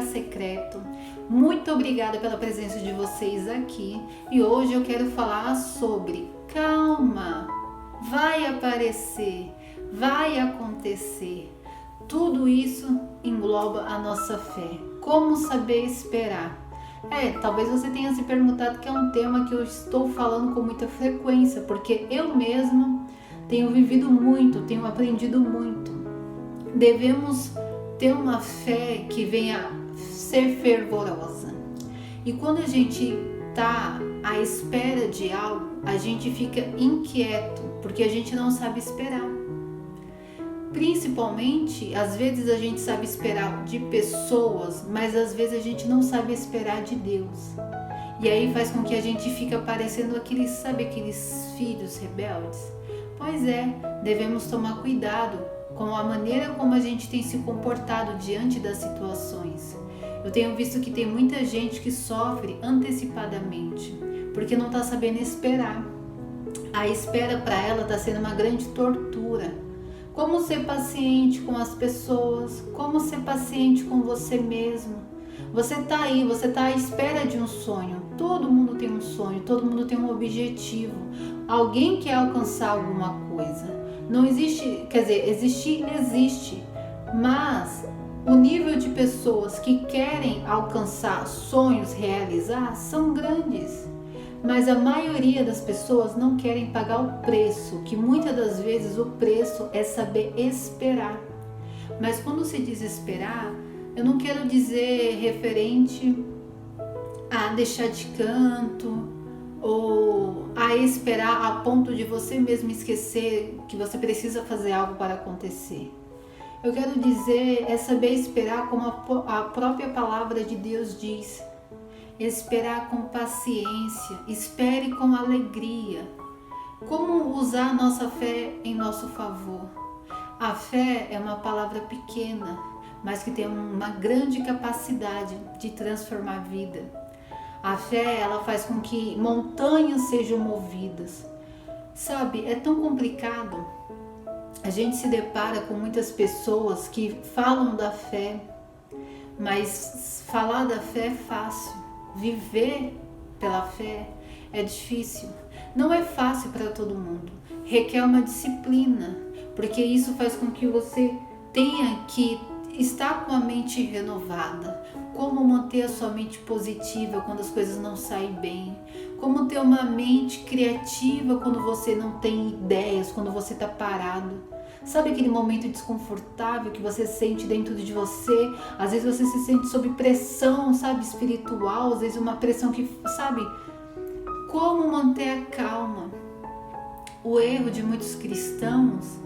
Lugar Secreto. Muito obrigada pela presença de vocês aqui. E hoje eu quero falar sobre calma. Vai aparecer, vai acontecer. Tudo isso engloba a nossa fé. Como saber esperar? Talvez você tenha se perguntado que é um tema que eu estou falando com muita frequência, porque eu mesma tenho vivido muito, tenho aprendido muito. Devemos ter uma fé que venha ser fervorosa. E quando a gente está à espera de algo, a gente fica inquieto, porque a gente não sabe esperar. Principalmente, às vezes a gente sabe esperar de pessoas, mas às vezes a gente não sabe esperar de Deus. E aí faz com que a gente fique parecendo aqueles filhos rebeldes. Pois devemos tomar cuidado com a maneira como a gente tem se comportado diante das situações. Eu tenho visto que tem muita gente que sofre antecipadamente, porque não está sabendo esperar. A espera para ela está sendo uma grande tortura. Como ser paciente com as pessoas, como ser paciente com você mesmo. Você está aí, você está à espera de um sonho. Todo mundo tem um sonho, todo mundo tem um objetivo. Alguém quer alcançar alguma coisa. Não existe, existir existe, mas o nível de pessoas que querem alcançar sonhos, realizar, são grandes. Mas a maioria das pessoas não querem pagar o preço, que muitas das vezes o preço é saber esperar. Mas quando se diz esperar, eu não quero dizer referente a deixar de canto ou a esperar a ponto de você mesmo esquecer que você precisa fazer algo para acontecer. Eu quero dizer saber esperar como a própria palavra de Deus diz. Esperar com paciência, espere com alegria. Como usar a nossa fé em nosso favor? A fé é uma palavra pequena, mas que tem uma grande capacidade de transformar a vida. A fé, ela faz com que montanhas sejam movidas. Sabe, é tão complicado. A gente se depara com muitas pessoas que falam da fé, mas falar da fé é fácil. Viver pela fé é difícil. Não é fácil para todo mundo. Requer uma disciplina, porque isso faz com que você tenha que estar com a mente renovada. Como manter a sua mente positiva quando as coisas não saem bem. Como ter uma mente criativa quando você não tem ideias, quando você está parado. Sabe aquele momento desconfortável que você sente dentro de você? Às vezes você se sente sob pressão, espiritual. Às vezes uma pressão que, como manter a calma? O erro de muitos cristãos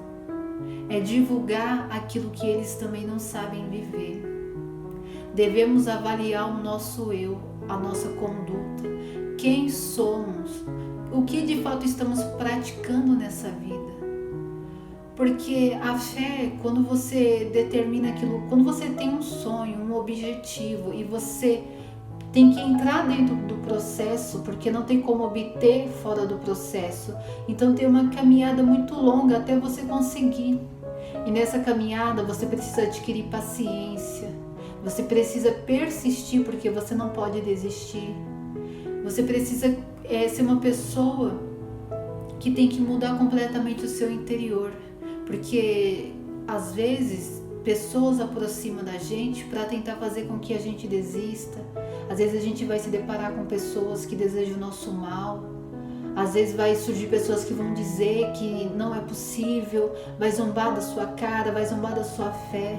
é divulgar aquilo que eles também não sabem viver. Devemos avaliar o nosso eu, a nossa conduta. Quem somos? O que de fato estamos praticando nessa vida? Porque a fé, quando você determina aquilo, quando você tem um sonho, um objetivo e você tem que entrar dentro do processo, porque não tem como obter fora do processo. Então tem uma caminhada muito longa até você conseguir. E nessa caminhada você precisa adquirir paciência, você precisa persistir porque você não pode desistir. Você precisa ser uma pessoa que tem que mudar completamente o seu interior. Porque às vezes pessoas aproximam da gente para tentar fazer com que a gente desista. Às vezes a gente vai se deparar com pessoas que desejam o nosso mal. Às vezes vai surgir pessoas que vão dizer que não é possível, vai zombar da sua cara, vai zombar da sua fé.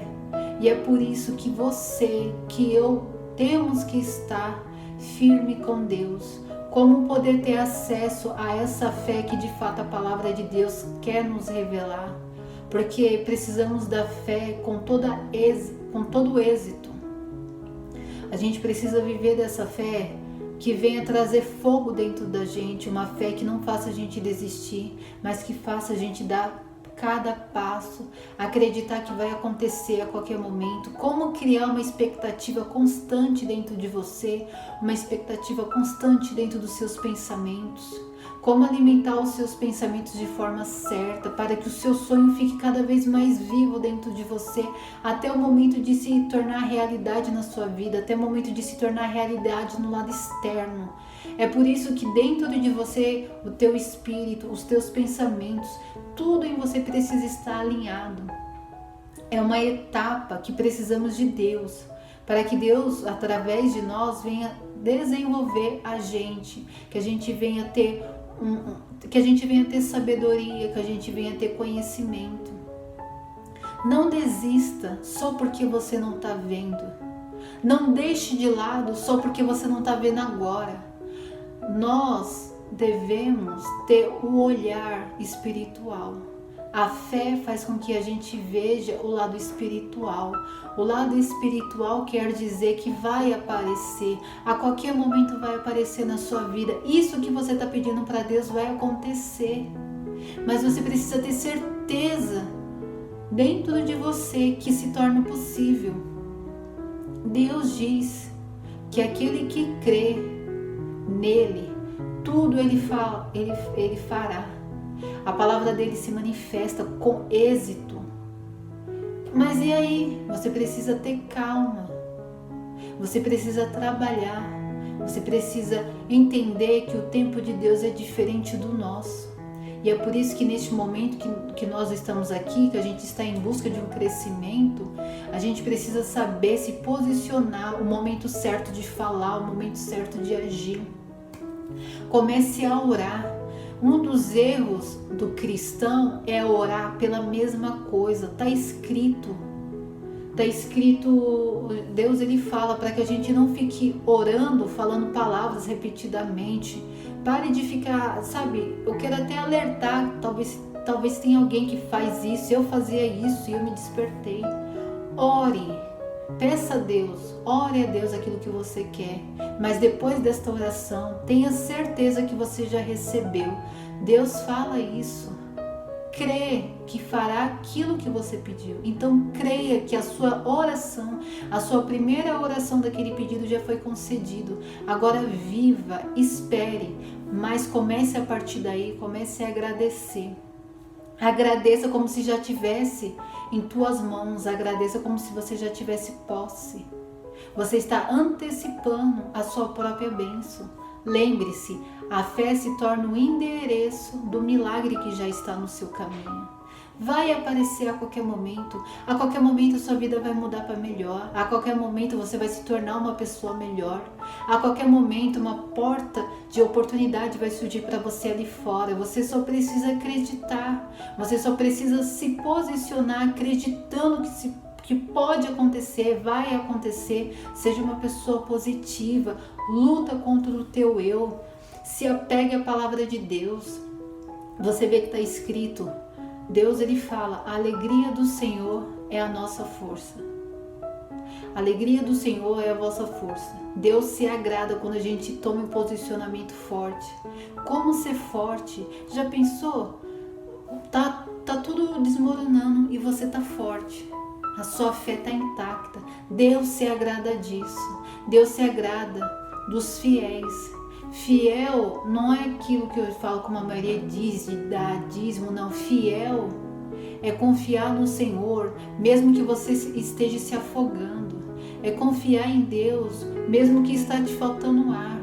E é por isso que você, que eu, temos que estar firme com Deus. Como poder ter acesso a essa fé que de fato a palavra de Deus quer nos revelar? Porque precisamos da fé com todo êxito. A gente precisa viver dessa fé que venha trazer fogo dentro da gente, uma fé que não faça a gente desistir, mas que faça a gente dar cada passo, acreditar que vai acontecer a qualquer momento. Como criar uma expectativa constante dentro de você, uma expectativa constante dentro dos seus pensamentos. como alimentar os seus pensamentos de forma certa, para que o seu sonho fique cada vez mais vivo dentro de você, até o momento de se tornar realidade na sua vida, até o momento de se tornar realidade no lado externo. É por isso que dentro de você, o teu espírito, os teus pensamentos, tudo em você precisa estar alinhado. É uma etapa que precisamos de Deus, para que Deus, através de nós, venha desenvolver a gente, que a gente venha ter sabedoria, que a gente venha ter conhecimento. Não desista só porque você não está vendo. Não deixe de lado só porque você não está vendo agora. Nós devemos ter o olhar espiritual. A fé faz com que a gente veja o lado espiritual. O lado espiritual quer dizer que vai aparecer, a qualquer momento vai aparecer na sua vida. Isso que você está pedindo para Deus vai acontecer. Mas você precisa ter certeza dentro de você que se torna possível. Deus diz que aquele que crê nele, tudo ele fará. A palavra dele se manifesta com êxito. Mas e aí? Você precisa ter calma. Você precisa trabalhar. Você precisa entender que o tempo de Deus é diferente do nosso. E é por isso que neste momento que nós estamos aqui, que a gente está em busca de um crescimento, a gente precisa saber se posicionar, o momento certo de falar, o momento certo de agir. Comece a orar. Um dos erros do cristão é orar pela mesma coisa. Está escrito, Deus ele fala para que a gente não fique orando, falando palavras repetidamente. Pare de ficar, sabe, eu quero até alertar, talvez tenha alguém que faz isso, eu fazia isso e eu me despertei. Ore, peça a Deus, ore a Deus aquilo que você quer, mas depois desta oração, tenha certeza que você já recebeu. Deus fala isso, crê que fará aquilo que você pediu. Então creia que a sua oração, a sua primeira oração daquele pedido já foi concedido. Agora viva, espere, mas comece a partir daí, comece a agradecer. Agradeça como se já tivesse em tuas mãos, agradeça como se você já tivesse posse. Você está antecipando a sua própria bênção. Lembre-se, a fé se torna o endereço do milagre que já está no seu caminho. Vai aparecer a qualquer momento a sua vida vai mudar para melhor, a qualquer momento você vai se tornar uma pessoa melhor, a qualquer momento uma porta de oportunidade vai surgir para você ali fora. Você só precisa acreditar, você só precisa se posicionar acreditando que pode acontecer, vai acontecer. Seja uma pessoa positiva, luta contra o teu eu, se apegue à palavra de Deus. Você vê que está escrito, Deus ele fala, a alegria do Senhor é a nossa força. A alegria do Senhor é a vossa força. Deus se agrada quando a gente toma um posicionamento forte. Como ser forte? Já pensou? Tá tudo desmoronando e você tá forte. A sua fé está intacta. Deus se agrada disso. Deus se agrada dos fiéis. Fiel não é aquilo que eu falo como a maioria diz, de dar dízimo, não. Fiel é confiar no Senhor, mesmo que você esteja se afogando. É confiar em Deus, mesmo que está te faltando ar.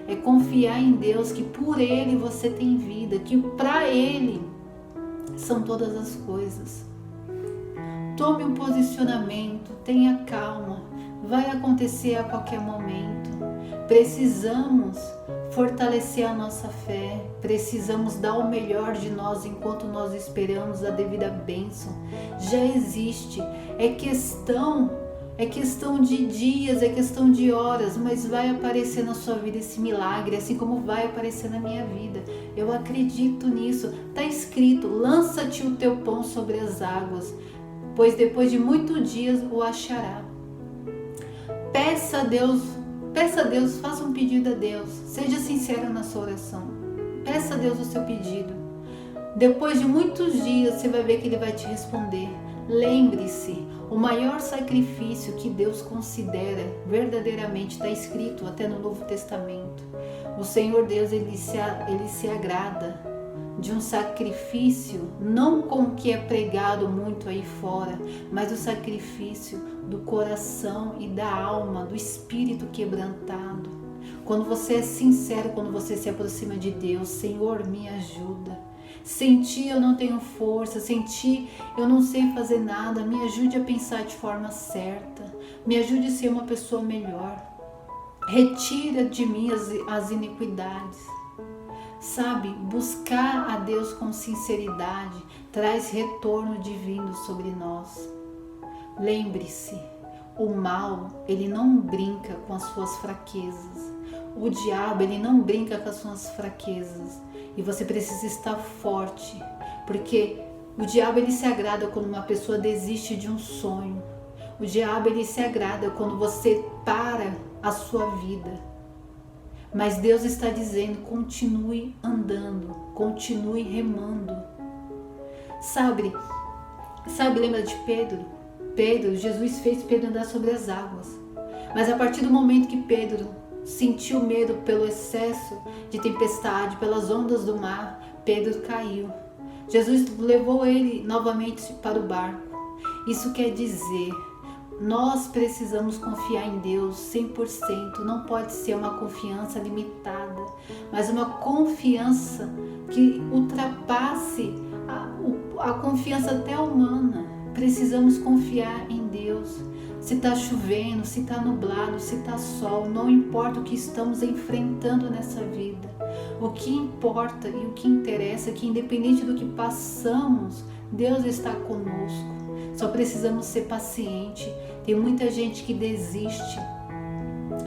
É confiar em Deus, que por Ele você tem vida, que para Ele são todas as coisas. Tome um posicionamento, tenha calma, vai acontecer a qualquer momento. Precisamos fortalecer a nossa fé, precisamos dar o melhor de nós enquanto nós esperamos a devida bênção. Já existe, é questão de dias, é questão de horas, mas vai aparecer na sua vida esse milagre, assim como vai aparecer na minha vida. Eu acredito nisso. Está escrito, lança-te o teu pão sobre as águas, pois depois de muitos dias o achará. Peça a Deus, faça um pedido a Deus, seja sincero na sua oração, peça a Deus o seu pedido. Depois de muitos dias você vai ver que Ele vai te responder. Lembre-se, O maior sacrifício que Deus considera verdadeiramente está escrito até no Novo Testamento. O Senhor Deus, ele se agrada de um sacrifício, não com o que é pregado muito aí fora, mas o sacrifício do coração e da alma, do espírito quebrantado. Quando você é sincero, quando você se aproxima de Deus, Senhor, me ajuda. Sem ti eu não tenho força, sem ti eu não sei fazer nada, me ajude a pensar de forma certa, me ajude a ser uma pessoa melhor. Retira de mim as iniquidades. Sabe, buscar a Deus com sinceridade traz retorno divino sobre nós. Lembre-se, o mal, ele não brinca com as suas fraquezas. O diabo, ele não brinca com as suas fraquezas. E você precisa estar forte, porque o diabo, ele se agrada quando uma pessoa desiste de um sonho. O diabo, ele se agrada quando você para a sua vida. Mas Deus está dizendo, continue andando, continue remando. Sabe, lembra de Pedro? Jesus fez Pedro andar sobre as águas. Mas a partir do momento que Pedro sentiu medo pelo excesso de tempestade, pelas ondas do mar, Pedro caiu. Jesus levou ele novamente para o barco. Isso quer dizer, nós precisamos confiar em Deus 100%. Não pode ser uma confiança limitada, mas uma confiança que ultrapasse a confiança até humana. Precisamos confiar em Deus. Se está chovendo, se está nublado, se está sol, não importa o que estamos enfrentando nessa vida. O que importa e o que interessa é que, independente do que passamos, Deus está conosco. Só precisamos ser pacientes. Tem muita gente que desiste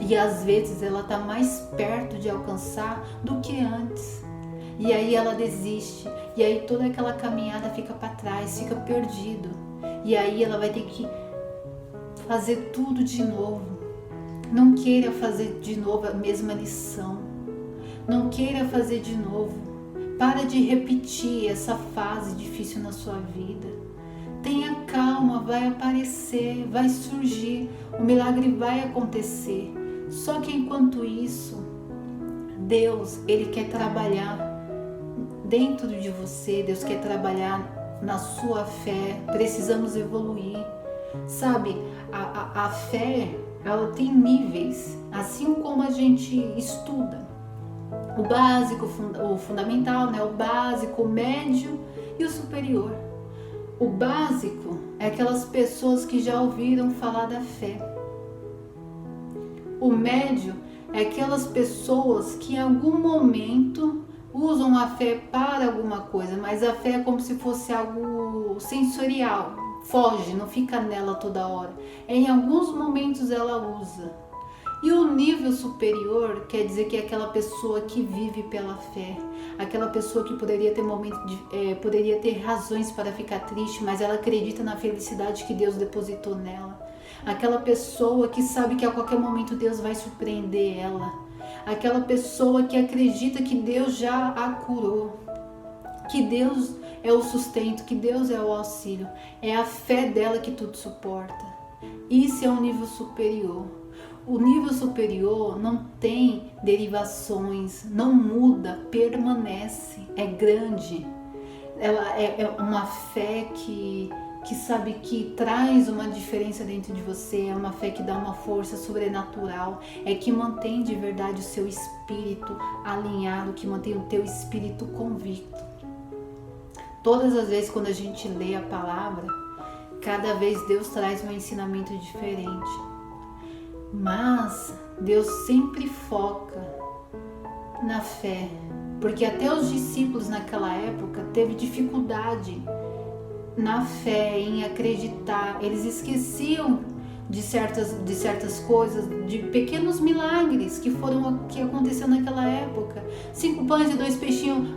e às vezes ela está mais perto de alcançar do que antes. E aí ela desiste, e aí toda aquela caminhada fica para trás, fica perdido. E aí ela vai ter que fazer tudo de novo. Não queira fazer de novo a mesma lição. Não queira fazer de novo. Para de repetir essa fase difícil na sua vida. Tenha calma, vai aparecer, vai surgir, o milagre vai acontecer. Só que enquanto isso, Deus, ele quer trabalhar dentro de você, Deus quer trabalhar na sua fé. Precisamos evoluir. Sabe, a fé, ela tem níveis, assim como a gente estuda. O básico, o fundamental, né? O básico, o médio e o superior. O básico é aquelas pessoas que já ouviram falar da fé. O médio é aquelas pessoas que em algum momento usam a fé para alguma coisa, mas a fé é como se fosse algo sensorial. Foge, não fica nela toda hora. Em alguns momentos ela usa. E o nível superior quer dizer que é aquela pessoa que vive pela fé. Aquela pessoa que poderia ter poderia ter razões para ficar triste, mas ela acredita na felicidade que Deus depositou nela. Aquela pessoa que sabe que a qualquer momento Deus vai surpreender ela. Aquela pessoa que acredita que Deus já a curou. Que Deus é o sustento, que Deus é o auxílio. É a fé dela que tudo suporta. Isso é um nível superior. O nível superior não tem derivações, não muda, permanece, é grande. Ela é uma fé que sabe que traz uma diferença dentro de você, é uma fé que dá uma força sobrenatural, é que mantém de verdade o seu espírito alinhado, que mantém o teu espírito convicto. Todas as vezes quando a gente lê a palavra, cada vez Deus traz um ensinamento diferente. Mas Deus sempre foca na fé, porque até os discípulos naquela época teve dificuldade na fé, em acreditar. Eles esqueciam de certas coisas, de pequenos milagres que aconteceu naquela época. 5 pães e 2 peixinhos,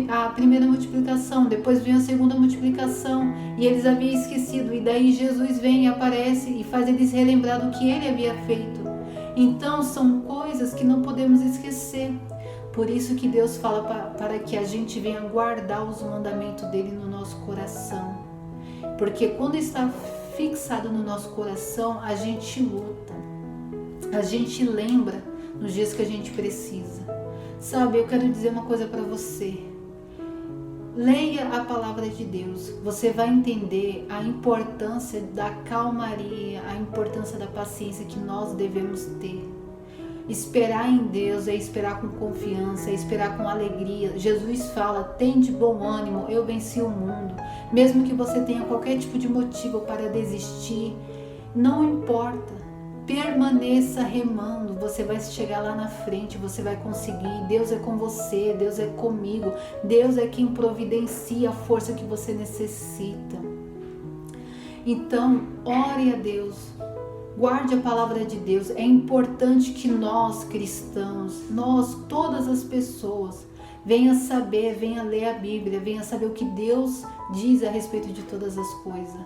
a primeira multiplicação, depois veio a segunda multiplicação, e eles haviam esquecido, e daí Jesus vem e aparece e faz eles relembrar do que ele havia feito. Então são coisas que não podemos esquecer. Por isso que Deus fala para que a gente venha guardar os mandamentos dele no nosso coração. Porque quando está fixado no nosso coração, a gente luta. A gente lembra nos dias que a gente precisa. Sabe, eu quero dizer uma coisa para você. Leia a palavra de Deus. Você vai entender a importância da calmaria, a importância da paciência que nós devemos ter. Esperar em Deus é esperar com confiança, é esperar com alegria. Jesus fala, tem de bom ânimo, eu venci o mundo. Mesmo que você tenha qualquer tipo de motivo para desistir, não importa. Permaneça remando, você vai chegar lá na frente, você vai conseguir. Deus é com você, Deus é comigo. Deus é quem providencia a força que você necessita. Então, ore a Deus. Guarde a palavra de Deus. É importante que nós cristãos, nós, todas as pessoas, venha saber, venha ler a Bíblia, venha saber o que Deus diz a respeito de todas as coisas.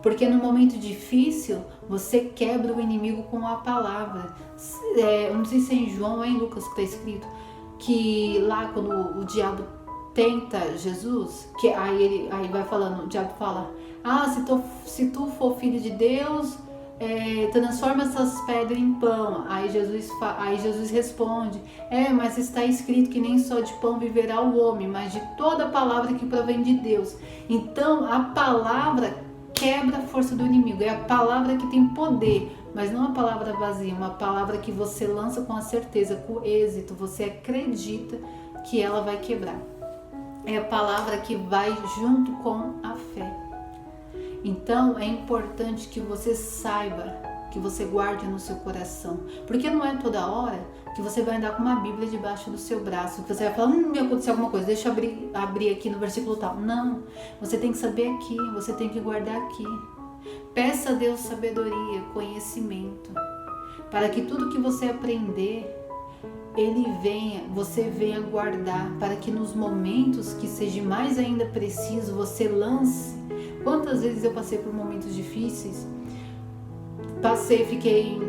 Porque no momento difícil, você quebra o inimigo com a palavra. Eu não sei se é em João ou em Lucas que está escrito, que lá quando o diabo tenta Jesus, que aí vai falando, o diabo fala, se tu for filho de Deus, transforma essas pedras em pão. Aí Jesus responde, mas está escrito que nem só de pão viverá o homem, mas de toda palavra que provém de Deus. Então a palavra quebra a força do inimigo, é a palavra que tem poder, mas não a palavra vazia, uma palavra que você lança com a certeza, com êxito, você acredita que ela vai quebrar. É a palavra que vai junto com a fé. Então é importante que você saiba, que você guarde no seu coração, porque não é toda hora que você vai andar com uma Bíblia debaixo do seu braço, que você vai falar, me aconteceu alguma coisa, deixa eu abrir aqui no versículo tal. Não, você tem que saber aqui, você tem que guardar aqui. Peça a Deus sabedoria, conhecimento, para que tudo que você aprender, você venha guardar, para que nos momentos que seja mais ainda preciso, você lance. Quantas vezes eu passei por momentos difíceis, fiquei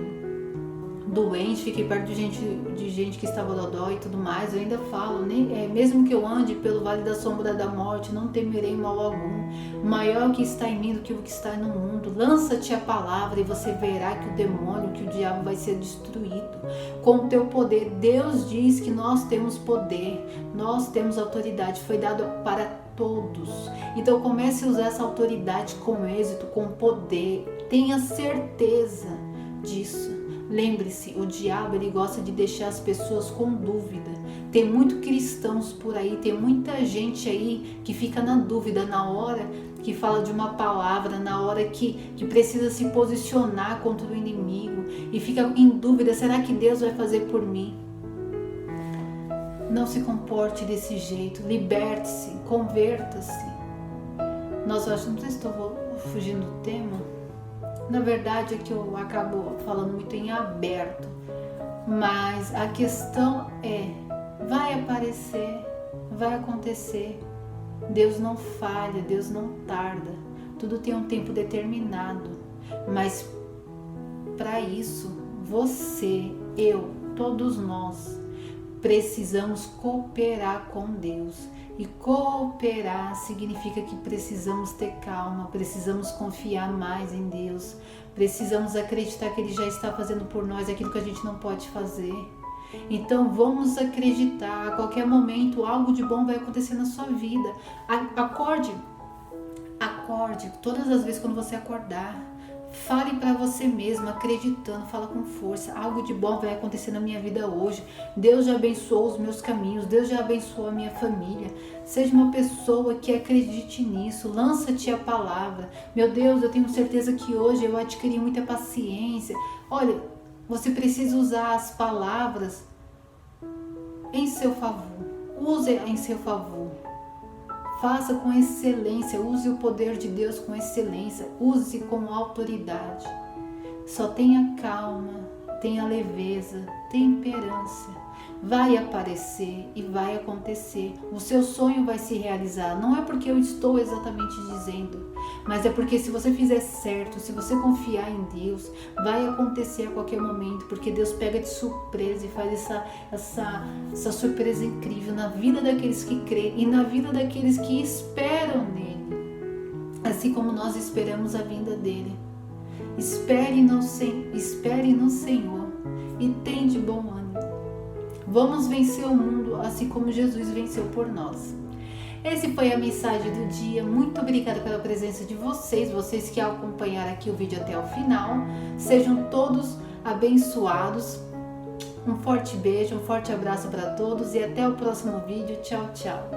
doente, fiquei perto de gente que estava dodó e tudo mais. Eu ainda falo, mesmo que eu ande pelo vale da sombra da morte, não temerei mal algum. O maior que está em mim do que o que está no mundo. Lança-te a palavra e você verá que o demônio, que o diabo vai ser destruído. Com o teu poder, Deus diz que nós temos poder, nós temos autoridade, foi dado para todos. Então comece a usar essa autoridade com êxito, com poder. Tenha certeza disso. Lembre-se, o diabo ele gosta de deixar as pessoas com dúvida. Tem muitos cristãos por aí, tem muita gente aí que fica na dúvida na hora que fala de uma palavra, na hora que precisa se posicionar contra o inimigo e fica em dúvida, será que Deus vai fazer por mim? Não se comporte desse jeito, liberte-se, converta-se. Nossa, eu acho, não sei se estou fugindo do tema. Na verdade é que eu acabo falando muito em aberto, mas a questão vai aparecer, vai acontecer. Deus não falha, Deus não tarda, tudo tem um tempo determinado, mas para isso, você, eu, todos nós precisamos cooperar com Deus. E cooperar significa que precisamos ter calma, precisamos confiar mais em Deus, precisamos acreditar que Ele já está fazendo por nós aquilo que a gente não pode fazer. Então vamos acreditar, a qualquer momento algo de bom vai acontecer na sua vida. Acorde todas as vezes quando você acordar. Fale para você mesmo, acreditando, fala com força. Algo de bom vai acontecer na minha vida hoje. Deus já abençoou os meus caminhos, Deus já abençoou a minha família. Seja uma pessoa que acredite nisso, lança-te a palavra. Meu Deus, eu tenho certeza que hoje eu adquiri muita paciência. Olha, você precisa usar as palavras em seu favor. Use em seu favor. Faça com excelência, use o poder de Deus com excelência, use com autoridade. Só tenha calma, tenha leveza, temperança. Vai aparecer e vai acontecer. O seu sonho vai se realizar. Não é porque eu estou exatamente dizendo, mas é porque se você fizer certo, se você confiar em Deus, vai acontecer a qualquer momento, porque Deus pega de surpresa e faz essa surpresa incrível na vida daqueles que creem e na vida daqueles que esperam nele. assim como nós esperamos a vinda dele. Espere no Senhor e tem de bom ânimo. Vamos vencer o mundo assim como Jesus venceu por nós. Esse foi a mensagem do dia. Muito obrigada pela presença de vocês que acompanharam aqui o vídeo até o final. Sejam todos abençoados. Um forte beijo, um forte abraço para todos e até o próximo vídeo. Tchau, tchau.